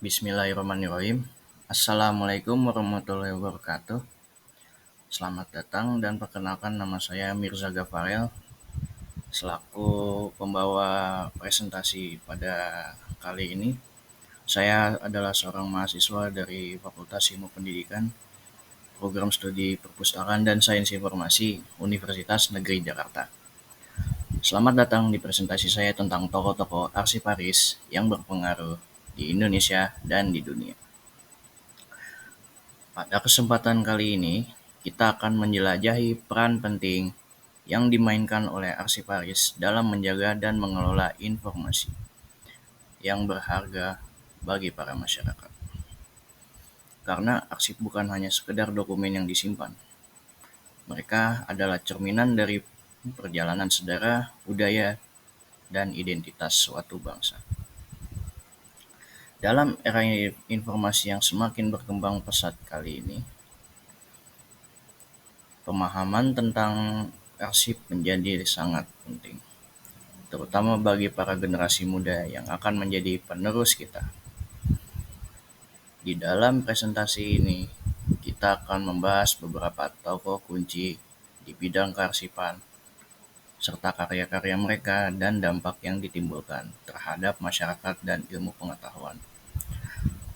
Bismillahirrahmanirrahim. Assalamualaikum warahmatullahi wabarakatuh. Selamat datang dan perkenalkan, nama saya Mirza Gafarel selaku pembawa presentasi pada kali ini. Saya adalah seorang mahasiswa dari Fakultas Ilmu Pendidikan, Program Studi Perpustakaan dan Sains Informasi Universitas Negeri Jakarta. Selamat datang di presentasi saya tentang tokoh-tokoh arsiparis yang berpengaruh di Indonesia dan di dunia. Pada kesempatan kali ini, kita akan menjelajahi peran penting yang dimainkan oleh arsiparis dalam menjaga dan mengelola informasi yang berharga bagi para masyarakat. Karena arsip bukan hanya sekedar dokumen yang disimpan. Mereka adalah cerminan dari perjalanan sejarah, budaya, dan identitas suatu bangsa. Dalam era informasi yang semakin berkembang pesat kali ini, pemahaman tentang arsip menjadi sangat penting, terutama bagi para generasi muda yang akan menjadi penerus kita. Di dalam presentasi ini, kita akan membahas beberapa tokoh kunci di bidang kearsipan, serta karya-karya mereka dan dampak yang ditimbulkan terhadap masyarakat dan ilmu pengetahuan.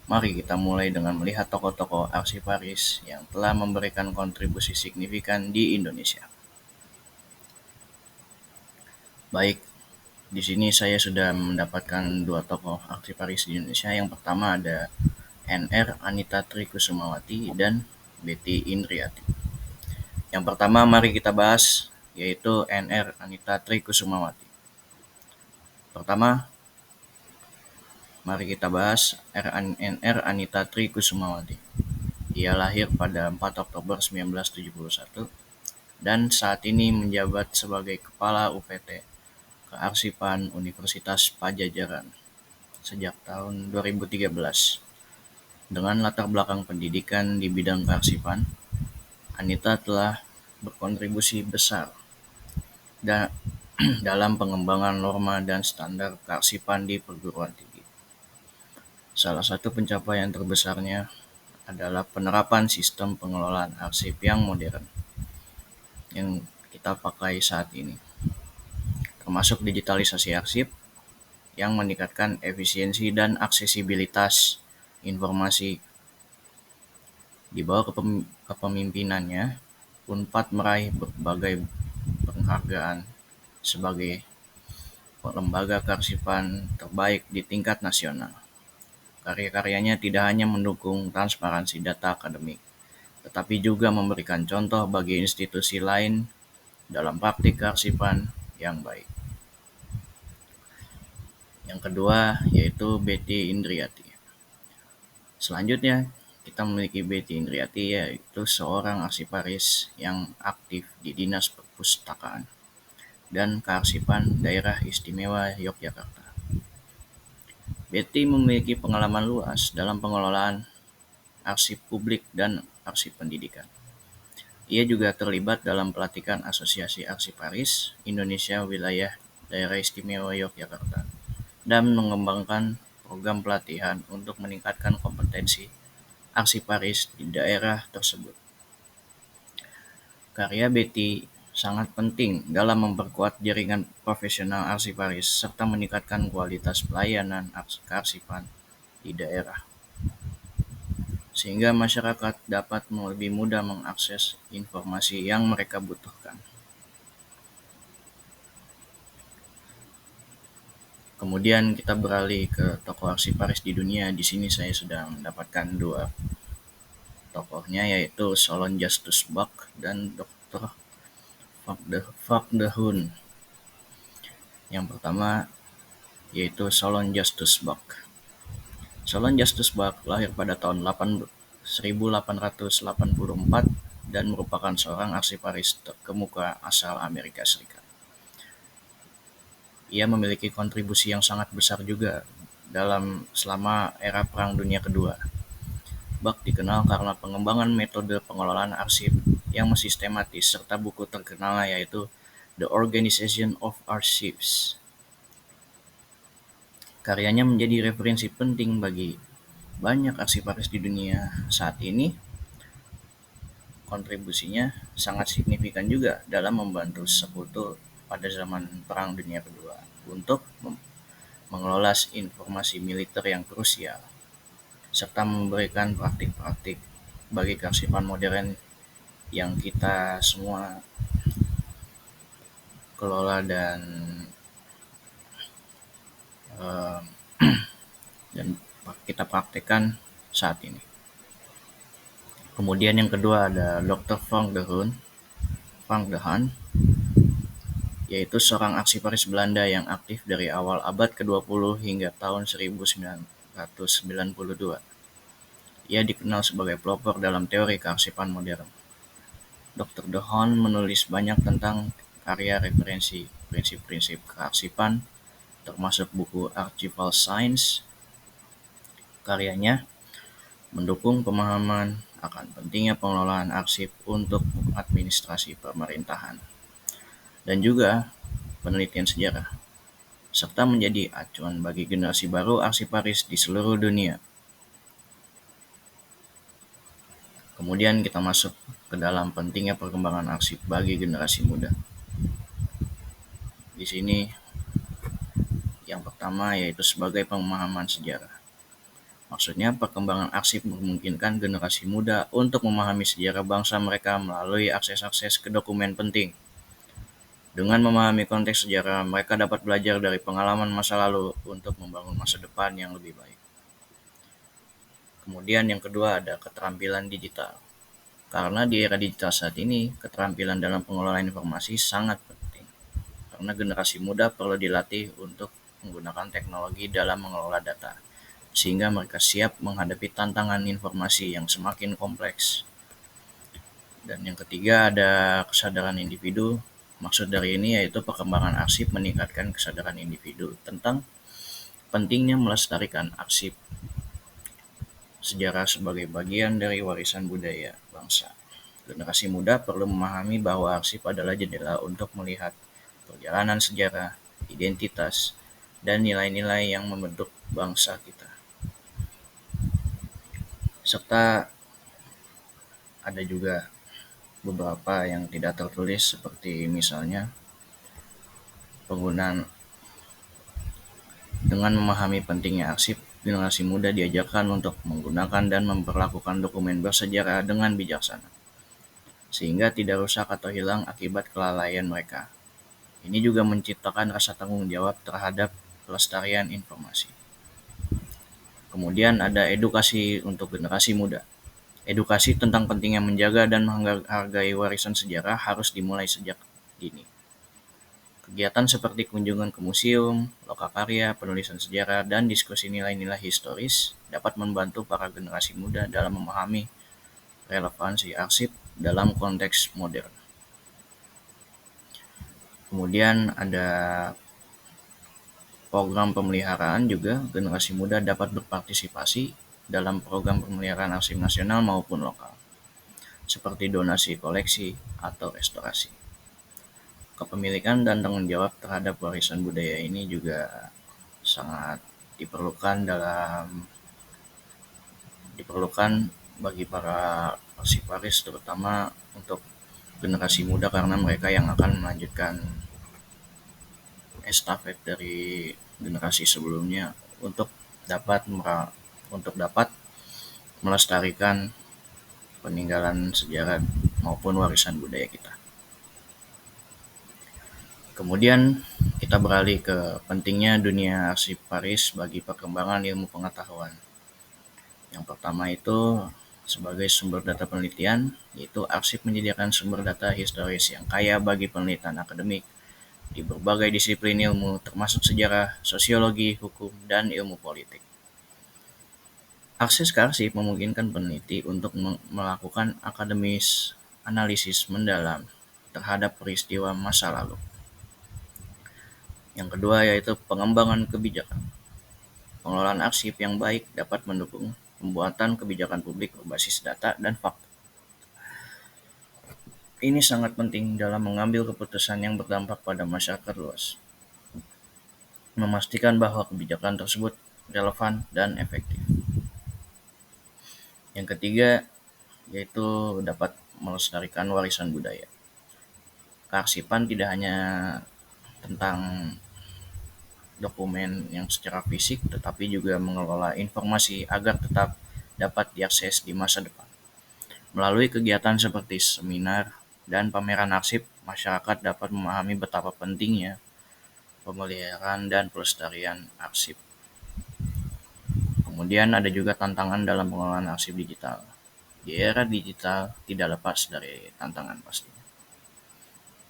Mari kita mulai dengan melihat tokoh-tokoh arsiparis yang telah memberikan kontribusi signifikan di Indonesia. Baik, di sini saya sudah mendapatkan dua tokoh arsiparis di Indonesia. Yang pertama ada N.R. Anita Trikusumawati dan Betty Indriati. Yang pertama mari kita bahas yaitu N.R. Anita Trikusumawati. Pertama, mari kita bahas N.R. Anita Trikusumawati. Ia lahir pada 4 Oktober 1971 dan saat ini menjabat sebagai Kepala UPT Kearsipan Universitas Padjadjaran sejak tahun 2013. Dengan latar belakang pendidikan di bidang kearsipan, Anita telah berkontribusi besar dalam pengembangan norma dan standar kearsipan di perguruan tinggi. Salah satu pencapaian terbesarnya adalah penerapan sistem pengelolaan arsip yang modern yang kita pakai saat ini, termasuk digitalisasi arsip yang meningkatkan efisiensi dan aksesibilitas informasi. Di bawah kepemimpinannya, Unpad meraih berbagai penghargaan sebagai lembaga kearsipan terbaik di tingkat nasional. Karya-karyanya tidak hanya mendukung transparansi data akademik, tetapi juga memberikan contoh bagi institusi lain dalam praktik kearsipan yang baik. Yang kedua yaitu Betty Indriati. Selanjutnya kita memiliki Betty Indriati, yaitu seorang arsiparis yang aktif di Dinas Perpustakaan dan Kearsipan Daerah Istimewa Yogyakarta. Betty memiliki pengalaman luas dalam pengelolaan arsip publik dan arsip pendidikan. Ia juga terlibat dalam pelatihan Asosiasi Arsiparis Indonesia Wilayah Daerah Istimewa Yogyakarta dan mengembangkan program pelatihan untuk meningkatkan kompetensi arsiparis di daerah tersebut. Karya Betty sangat penting dalam memperkuat jaringan profesional arsiparis serta meningkatkan kualitas pelayanan kearsipan di daerah, sehingga masyarakat dapat lebih mudah mengakses informasi yang mereka butuhkan. Kemudian kita beralih ke tokoh arsiparis di dunia. Di sini saya sudah mendapatkan dua tokohnya, yaitu Solon Justus Buck dan Dr. Van de Hoon. Yang pertama yaitu Solon Justus Buck. Solon Justus Buck lahir pada tahun 1884 dan merupakan seorang arsiparis terkemuka asal Amerika Serikat. Ia memiliki kontribusi yang sangat besar juga selama era Perang Dunia Kedua. Buck dikenal karena pengembangan metode pengelolaan arsip yang sistematis serta buku terkenalnya yaitu The Organization of Archives. Karyanya menjadi referensi penting bagi banyak arsiparis di dunia saat ini, kontribusinya sangat signifikan juga dalam membantu sekutu pada zaman Perang Dunia Kedua untuk mengelola informasi militer yang krusial, serta memberikan praktik-praktik bagi kearsipan modern yang kita semua kelola eh, dan kita praktekkan saat ini. Kemudian yang kedua ada Dr. Frank de Haan, yaitu seorang arsiparis Belanda yang aktif dari awal abad ke-20 hingga tahun 1992. Ia dikenal sebagai pelopor dalam teori kearsipan modern. Dr. de Haan menulis banyak tentang karya referensi prinsip-prinsip kearsipan, termasuk buku Archival Science. Karyanya mendukung pemahaman akan pentingnya pengelolaan arsip untuk administrasi pemerintahan dan juga penelitian sejarah, serta menjadi acuan bagi generasi baru arsiparis di seluruh dunia. Kemudian kita masuk ke dalam pentingnya perkembangan arsip bagi generasi muda. Di sini yang pertama yaitu sebagai pemahaman sejarah. Maksudnya perkembangan arsip memungkinkan generasi muda untuk memahami sejarah bangsa mereka melalui akses-akses ke dokumen penting. Dengan memahami konteks sejarah, mereka dapat belajar dari pengalaman masa lalu untuk membangun masa depan yang lebih baik. Kemudian yang kedua ada keterampilan digital. Karena di era digital saat ini, keterampilan dalam pengelolaan informasi sangat penting. Karena generasi muda perlu dilatih untuk menggunakan teknologi dalam mengelola data, sehingga mereka siap menghadapi tantangan informasi yang semakin kompleks. Dan yang ketiga ada kesadaran individu. Maksud dari ini yaitu perkembangan arsip meningkatkan kesadaran individu tentang pentingnya melestarikan arsip sejarah sebagai bagian dari warisan budaya bangsa. Generasi muda perlu memahami bahwa arsip adalah jendela untuk melihat perjalanan sejarah, identitas, dan nilai-nilai yang membentuk bangsa kita. Serta ada juga beberapa yang tidak tertulis seperti misalnya penggunaan. Dengan memahami pentingnya arsip, generasi muda diajarkan untuk menggunakan dan memperlakukan dokumen bersejarah dengan bijaksana, sehingga tidak rusak atau hilang akibat kelalaian mereka. Ini juga menciptakan rasa tanggung jawab terhadap pelestarian informasi. Kemudian ada edukasi untuk generasi muda. Edukasi tentang pentingnya menjaga dan menghargai warisan sejarah harus dimulai sejak dini. Kegiatan seperti kunjungan ke museum, lokakarya, penulisan sejarah, dan diskusi nilai-nilai historis dapat membantu para generasi muda dalam memahami relevansi arsip dalam konteks modern. Kemudian ada program pemeliharaan juga, generasi muda dapat berpartisipasi dalam program pemeliharaan arsip nasional maupun lokal, seperti donasi koleksi atau restorasi. Kepemilikan dan tanggung jawab terhadap warisan budaya ini juga sangat diperlukan bagi para arsiparis, terutama untuk generasi muda karena mereka yang akan melanjutkan estafet dari generasi sebelumnya untuk dapat melestarikan peninggalan sejarah maupun warisan budaya kita. Kemudian kita beralih ke pentingnya dunia arsiparis bagi perkembangan ilmu pengetahuan. Yang pertama itu sebagai sumber data penelitian, yaitu arsip menyediakan sumber data historis yang kaya bagi penelitian akademik di berbagai disiplin ilmu termasuk sejarah, sosiologi, hukum, dan ilmu politik. Akses ke arsip memungkinkan peneliti untuk melakukan akademis analisis mendalam terhadap peristiwa masa lalu. Yang kedua yaitu pengembangan kebijakan. Pengelolaan arsip yang baik dapat mendukung pembuatan kebijakan publik berbasis data dan fakta. Ini sangat penting dalam mengambil keputusan yang berdampak pada masyarakat luas. Memastikan bahwa kebijakan tersebut relevan dan efektif. Yang ketiga, yaitu dapat melestarikan warisan budaya. Kearsipan tidak hanya tentang dokumen yang secara fisik, tetapi juga mengelola informasi agar tetap dapat diakses di masa depan. Melalui kegiatan seperti seminar dan pameran arsip, masyarakat dapat memahami betapa pentingnya pemeliharaan dan pelestarian arsip. Kemudian ada juga tantangan dalam pengelolaan arsip digital. Di era digital tidak lepas dari tantangan pastinya.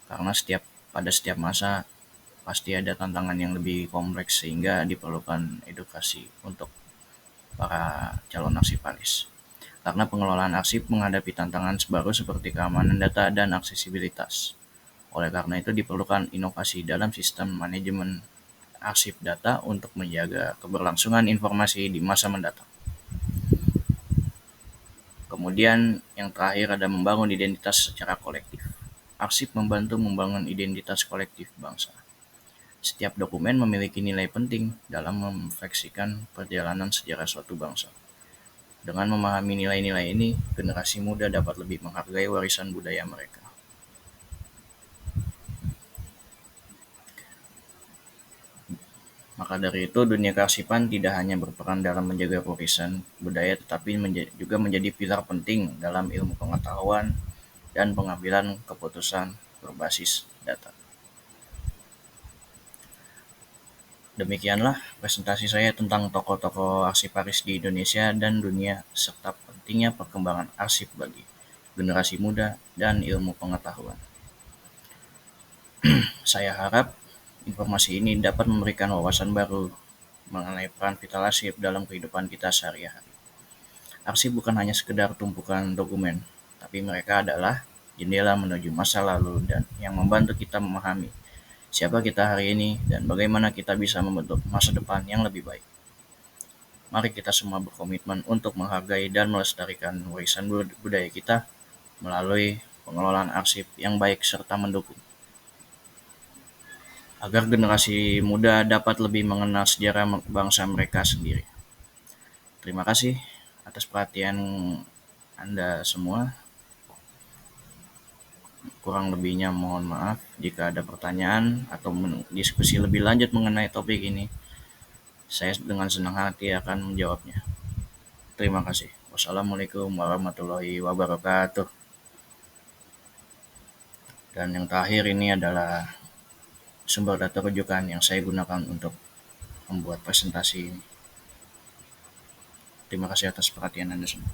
Karena pada setiap masa pasti ada tantangan yang lebih kompleks sehingga diperlukan edukasi untuk para calon arsiparis. Karena pengelolaan arsip menghadapi tantangan baru seperti keamanan data dan aksesibilitas. Oleh karena itu diperlukan inovasi dalam sistem manajemen arsip data untuk menjaga keberlangsungan informasi di masa mendatang. Kemudian yang terakhir ada membangun identitas secara kolektif. Arsip membantu membangun identitas kolektif bangsa. Setiap dokumen memiliki nilai penting dalam merefleksikan perjalanan sejarah suatu bangsa. Dengan memahami nilai-nilai ini, generasi muda dapat lebih menghargai warisan budaya mereka. Maka dari itu, dunia kearsipan tidak hanya berperan dalam menjaga warisan budaya, tetapi juga menjadi pilar penting dalam ilmu pengetahuan dan pengambilan keputusan berbasis data. Demikianlah presentasi saya tentang tokoh-tokoh arsiparis di Indonesia dan dunia, serta pentingnya perkembangan arsip bagi generasi muda dan ilmu pengetahuan. Saya harap informasi ini dapat memberikan wawasan baru mengenai peran vital arsip dalam kehidupan kita sehari-hari. Arsip bukan hanya sekedar tumpukan dokumen, tapi mereka adalah jendela menuju masa lalu dan yang membantu kita memahami siapa kita hari ini dan bagaimana kita bisa membentuk masa depan yang lebih baik. Mari kita semua berkomitmen untuk menghargai dan melestarikan warisan budaya kita melalui pengelolaan arsip yang baik serta mendukung agar generasi muda dapat lebih mengenal sejarah bangsa mereka sendiri. Terima kasih atas perhatian Anda semua. Kurang lebihnya mohon maaf. Jika ada pertanyaan atau diskusi lebih lanjut mengenai topik ini, saya dengan senang hati akan menjawabnya. Terima kasih. Wassalamualaikum warahmatullahi wabarakatuh. Dan yang terakhir ini adalah sumber data rujukan yang saya gunakan untuk membuat presentasi ini. Terima kasih atas perhatian Anda semua.